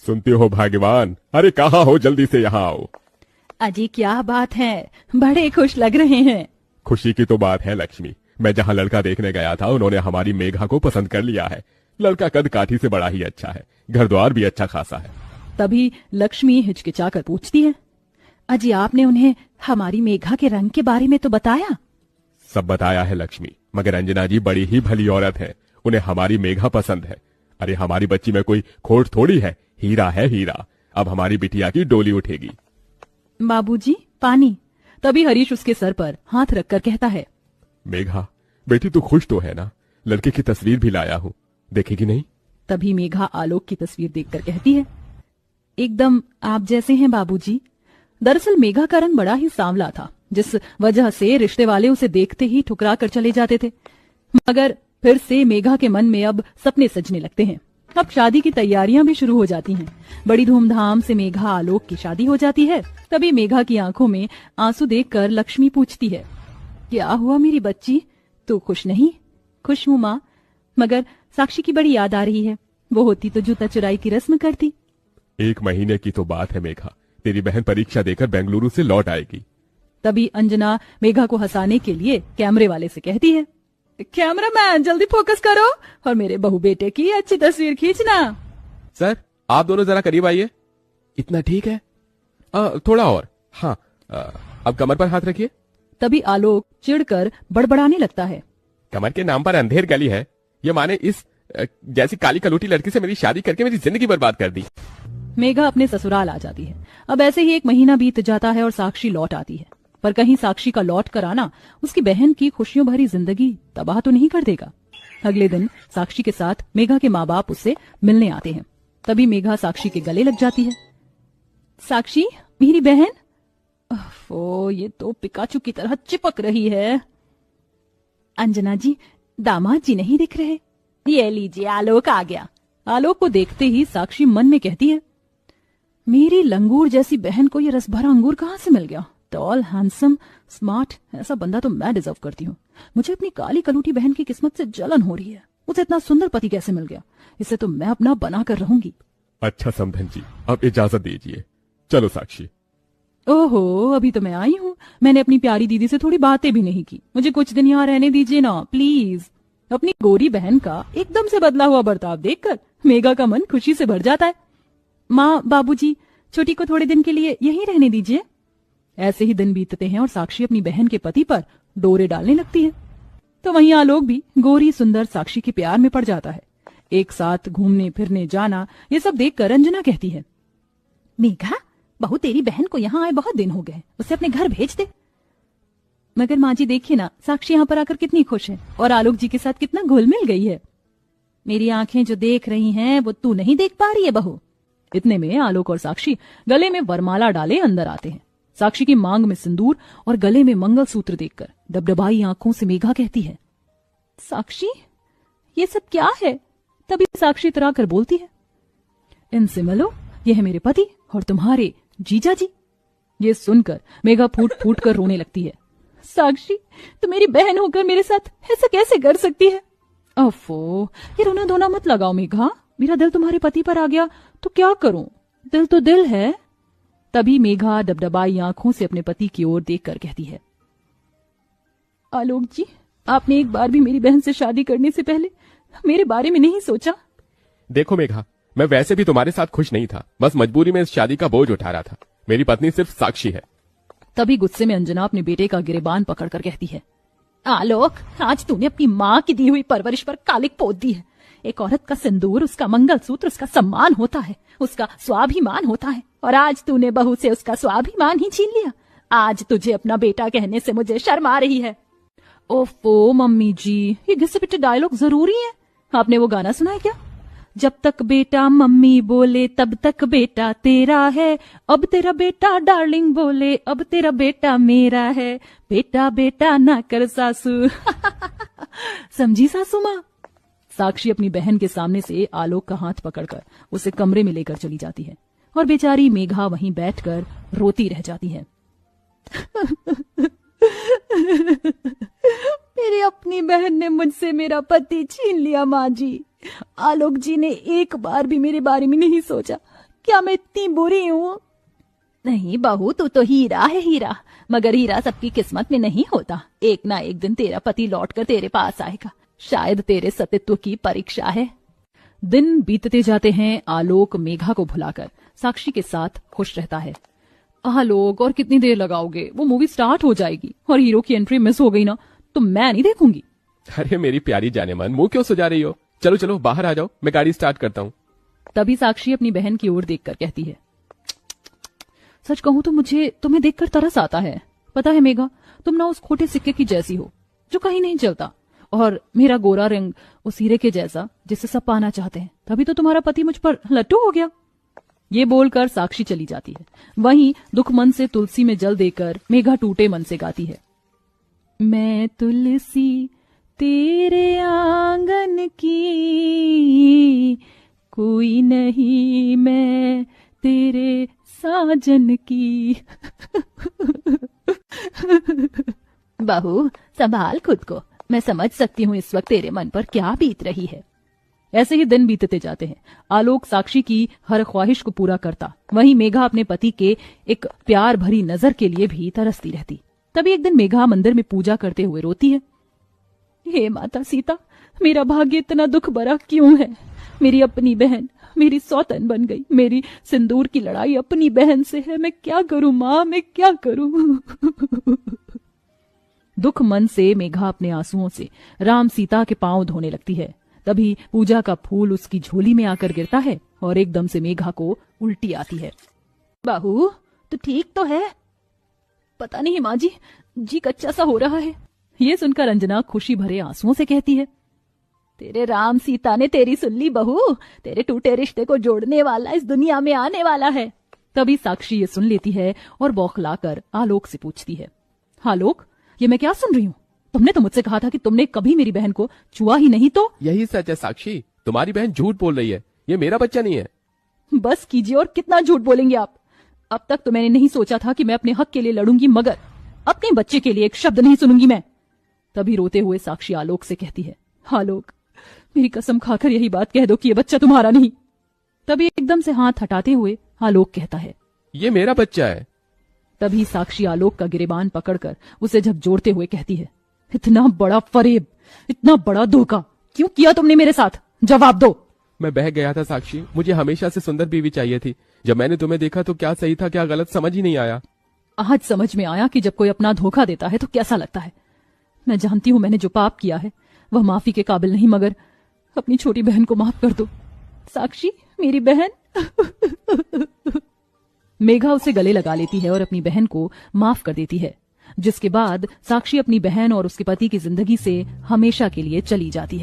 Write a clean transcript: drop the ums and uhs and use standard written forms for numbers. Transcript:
सुनती हो भाग्यवान, अरे कहाँ हो, जल्दी से यहाँ आओ। अजी क्या बात है, बड़े खुश लग रहे हैं। खुशी की तो बात है लक्ष्मी, मैं जहाँ लड़का देखने गया था उन्होंने हमारी मेघा को पसंद कर लिया है। लड़का कद काठी से बड़ा ही अच्छा है, घर द्वार भी अच्छा खासा है। तभी लक्ष्मी हिचकिचाकर पूछती है, अजी आपने उन्हें हमारी मेघा के रंग के बारे में तो बताया? सब बताया है लक्ष्मी, मगर अंजना जी बड़ी ही भली औरत है, उन्हें हमारी मेघा पसंद है। अरे हमारी बच्ची में कोई खोट थोड़ी है, हीरा है हीरा। अब हमारी बिटिया की डोली उठेगी। बाबूजी पानी। तभी हरीश उसके सर पर हाथ रखकर कहता है, मेघा बेटी तू खुश तो है ना, लड़के की तस्वीर भी लाया हूँ, देखेगी नहीं? तभी मेघा आलोक की तस्वीर देखकर कहती है, एकदम आप जैसे हैं बाबूजी। दरअसल मेघा का रंग बड़ा ही सांवला था, जिस वजह से रिश्ते वाले उसे देखते ही ठुकरा कर चले जाते थे। मगर फिर से मेघा के मन में अब सपने सजने लगते हैं। अब शादी की तैयारियां भी शुरू हो जाती हैं। बड़ी धूमधाम से मेघा आलोक की शादी हो जाती है। तभी मेघा की आंखों में आंसू देखकर लक्ष्मी पूछती है, क्या हुआ मेरी बच्ची, तू खुश नहीं? खुश हूँ माँ, मगर साक्षी की बड़ी याद आ रही है। वो होती तो जूता चुराई की रस्म करती। 1 महीने की तो बात है मेघा, तेरी बहन परीक्षा देकर बेंगलुरु से लौट आएगी। तभी अंजना मेघा को हंसाने के लिए कैमरे वाले से कहती है, कैमरामैन जल्दी फोकस करो और मेरे बहू बेटे की अच्छी तस्वीर खींचना। सर आप दोनों जरा करीब आइए। इतना ठीक है? थोड़ा और। हाँ, अब कमर पर हाथ रखिए। तभी आलोक चिढ़कर बड़बड़ाने लगता है, कमर के नाम पर अंधेर गली है, ये माने इस जैसी काली कलूटी लड़की से मेरी शादी करके मेरी जिंदगी बर्बाद कर दी। मेघा अपने ससुराल आ जाती है। अब ऐसे ही 1 महीना बीत जाता है और साक्षी लौट आती है। पर कहीं साक्षी का लौट कर आना उसकी बहन की खुशियों भरी जिंदगी तबाह तो नहीं कर देगा। अगले दिन साक्षी के साथ मेघा के माँ बाप उससे मिलने आते हैं। तभी मेघा साक्षी के गले लग जाती है। साक्षी मेरी बहन, ओह ये तो पिकाचू की तरह चिपक रही है। अंजना जी, दामाद जी नहीं दिख रहे। ये लीजिए आलोक आ गया। आलोक को देखते ही साक्षी मन में कहती है, मेरी लंगूर जैसी बहन को ये रस भरा अंगूर कहाँ से मिल गया? टॉल, हैंडसम, स्मार्ट, ऐसा बंदा तो मैं डिजर्व करती हूँ। मुझे अपनी काली कलूटी बहन की किस्मत से जलन हो रही है। उसे इतना सुंदर पति कैसे मिल गया? इसे तो मैं अपना बना कर रहूंगी। अच्छा समधन जी, अब इजाजत दीजिए, चलो साक्षी। ओहो, अभी तो मैं आई हूँ। मैंने अपनी प्यारी दीदी से थोड़ी बातें भी नहीं की। मुझे कुछ दिन यहाँ रहने दीजिए ना प्लीज। अपनी गोरी बहन का एकदम से बदला हुआ बर्ताव देखकर मेघा का मन खुशी से भर जाता है। माँ, बाबूजी, छोटी को थोड़े दिन के लिए यहीं रहने दीजिए। ऐसे ही दिन बीतते हैं और साक्षी अपनी बहन के पति पर डोरे डालने लगती है। तो वहीं आलोक भी गोरी सुंदर साक्षी के प्यार में पड़ जाता है। एक साथ घूमने फिरने जाना, ये सब देखकर अंजना कहती है, मेघा बहू तेरी बहन को यहाँ आए बहुत दिन हो गए, उसे अपने घर भेज दे। मगर माँ जी देखिए ना, साक्षी यहाँ पर आकर कितनी खुश है और आलोक जी के साथ कितना घुल मिल गई है। मेरी आंखें जो देख रही हैं वो तू नहीं देख पा रही है बहू। इतने में आलोक और साक्षी गले में वरमाला डाले अंदर आते हैं। साक्षी की मांग में सिंदूर और गले में मंगलसूत्र देखकर डबडबाई आंखों से मेघा कहती है, साक्षी ये सब क्या है? तभी साक्षी इतरा कर बोलती है, इनसे मिलो, ये है मेरे पति और तुम्हारे जीजा जी। ये सुनकर मेघा फूट फूट कर रोने लगती है। साक्षी तो मेरी बहन होकर मेरे साथ ऐसा कैसे कर सकती है? अफो, ये रोना धोना मत लगाओ मेघा। मेरा दिल तुम्हारे पति पर आ गया तो क्या करूं? दिल तो दिल है। तभी मेघा डबडबाई आंखों से अपने पति की ओर देखकर कहती है, आलोक जी, आपने एक बार भी मेरी बहन से शादी करने से पहले मेरे बारे में नहीं सोचा? देखो मेघा, मैं वैसे भी तुम्हारे साथ खुश नहीं था, बस मजबूरी में इस शादी का बोझ उठा रहा था। मेरी पत्नी सिर्फ साक्षी है। तभी गुस्से में अंजना अपने बेटे का गिरेबान पकड़कर कहती है, आलोक, आज तूने अपनी माँ की दी हुई परवरिश पर कालिक पोत दी है। एक औरत का सिंदूर, उसका मंगलसूत्र उसका सम्मान होता है, उसका स्वाभिमान होता है, और आज तूने बहू से उसका स्वाभिमान ही छीन लिया। आज तुझे अपना बेटा कहने से मुझे शर्म आ रही है। ओफो मम्मी जी, ये घिसे पिटे डायलॉग जरूरी है? आपने वो गाना सुना है क्या? जब तक बेटा मम्मी बोले तब तक बेटा तेरा है, अब तेरा बेटा डार्लिंग बोले अब तेरा बेटा मेरा है, बेटा बेटा ना कर सासू। समझी सासू माँ? साक्षी अपनी बहन के सामने से आलोक का हाथ पकड़कर उसे कमरे में लेकर चली जाती है और बेचारी मेघा वहीं बैठकर रोती रह जाती है। मेरी अपनी बहन ने मुझसे मेरा पति छीन लिया माँ जी। आलोक जी ने एक बार भी मेरे बारे में नहीं सोचा क्या मैं इतनी बुरी हूँ? नहीं बहू, तू तो हीरा है हीरा, मगर हीरा सबकी किस्मत में नहीं होता। एक ना एक दिन तेरा पति लौटकर तेरे पास आएगा, शायद तेरे सतीत्व की परीक्षा है। दिन बीतते जाते हैं। आलोक मेघा को भुलाकर साक्षी के साथ खुश रहता है। आलोक, और कितनी देर लगाओगे? वो मूवी स्टार्ट हो जाएगी और हीरो की एंट्री मिस हो गई ना तो मैं नहीं देखूंगी। अरे मेरी प्यारी जाने मन, मुंह क्यों सुजा रही हो? चलो चलो बाहर आ जाओ, मैं गाड़ी स्टार्ट करता हूँ। तभी साक्षी अपनी बहन की ओर देखकर कहती है, सच कहूं तो मुझे तुम्हें देखकर तरस आता है। पता है मेघा, तुम ना उस खोटे सिक्के की जैसी हो जो कहीं नहीं चलता, और मेरा गोरा रंग उस हीरे के जैसा जिसे सब पाना चाहते हैं। तभी तो तुम्हारा पति मुझ पर लट्टू हो गया। ये बोलकर साक्षी चली जाती है। वहीं दुख मन से तुलसी में जल देकर मेघा टूटे मन से गाती है, मैं तुलसी तेरे आंगन की, कोई नहीं मैं तेरे साजन की। बहू, संभाल खुद को, मैं समझ सकती हूँ इस वक्त तेरे मन पर क्या बीत रही है। ऐसे ही दिन बीतते जाते हैं। आलोक साक्षी की हर ख्वाहिश को पूरा करता, वहीं मेघा अपने पति के एक प्यार भरी नजर के लिए भी तरसती रहती। तभी एक दिन मेघा मंदिर में पूजा करते हुए रोती है, हे माता सीता, मेरा भाग्य इतना दुख भरा क्यों है? मेरी अपनी बहन मेरी सौतन बन गई, मेरी सिंदूर की लड़ाई अपनी बहन से है, मैं क्या करूं माँ, मैं क्या करूं? दुख मन से मेघा अपने आंसुओं से राम सीता के पांव धोने लगती है। तभी पूजा का फूल उसकी झोली में आकर गिरता है और एकदम से मेघा को उल्टी आती है। बहू, तो ठीक तो है? पता नहीं माँ जी कच्चा सा हो रहा है। ये सुनकर अंजना खुशी भरे आंसुओं से कहती है, तेरे राम सीता ने तेरी सुन ली बहू, तेरे टूटे रिश्ते को जोड़ने वाला इस दुनिया में आने वाला है। तभी साक्षी ये सुन लेती है और बौखलाकर आलोक से पूछती है, आलोक, ये मैं क्या सुन रही हूँ? तुमने तो मुझसे कहा था कि तुमने कभी मेरी बहन को छुआ ही नहीं। तो यही सच है साक्षी, तुम्हारी बहन झूठ बोल रही है, ये मेरा बच्चा नहीं है। बस कीजिए, और कितना झूठ बोलेंगे आप? अब तक तो मैंने नहीं सोचा था कि मैं अपने हक के लिए लड़ूंगी, मगर अपने बच्चे के लिए एक शब्द नहीं सुनूंगी मैं। तभी रोते हुए साक्षी आलोक से कहती है, आलोक, मेरी कसम खाकर यही बात कह दो कि ये बच्चा तुम्हारा नहीं। तभी एकदम से हाथ हटाते हुए आलोक कहता है, ये मेरा बच्चा है। तभी साक्षी आलोक का गिरेबान पकड़कर उसे झकझोरते हुए कहती है, इतना बड़ा फरेब, इतना बड़ा धोखा क्यों किया तुमने मेरे साथ? जवाब दो। मैं बह गया था साक्षी, मुझे हमेशा से सुंदर बीवी चाहिए थी। जब मैंने तुम्हें देखा तो क्या सही था क्या गलत समझ ही नहीं आया। आज समझ में आया कि जब कोई अपना धोखा देता है तो कैसा लगता है। मैं जानती हूँ मैंने जो पाप किया है वह माफी के काबिल नहीं, मगर अपनी छोटी बहन को माफ कर दो। साक्षी, मेरी बहन। मेघा उसे गले लगा लेती है और अपनी बहन को माफ कर देती है, जिसके बाद साक्षी अपनी बहन और उसके पति की जिंदगी से हमेशा के लिए चली जाती है।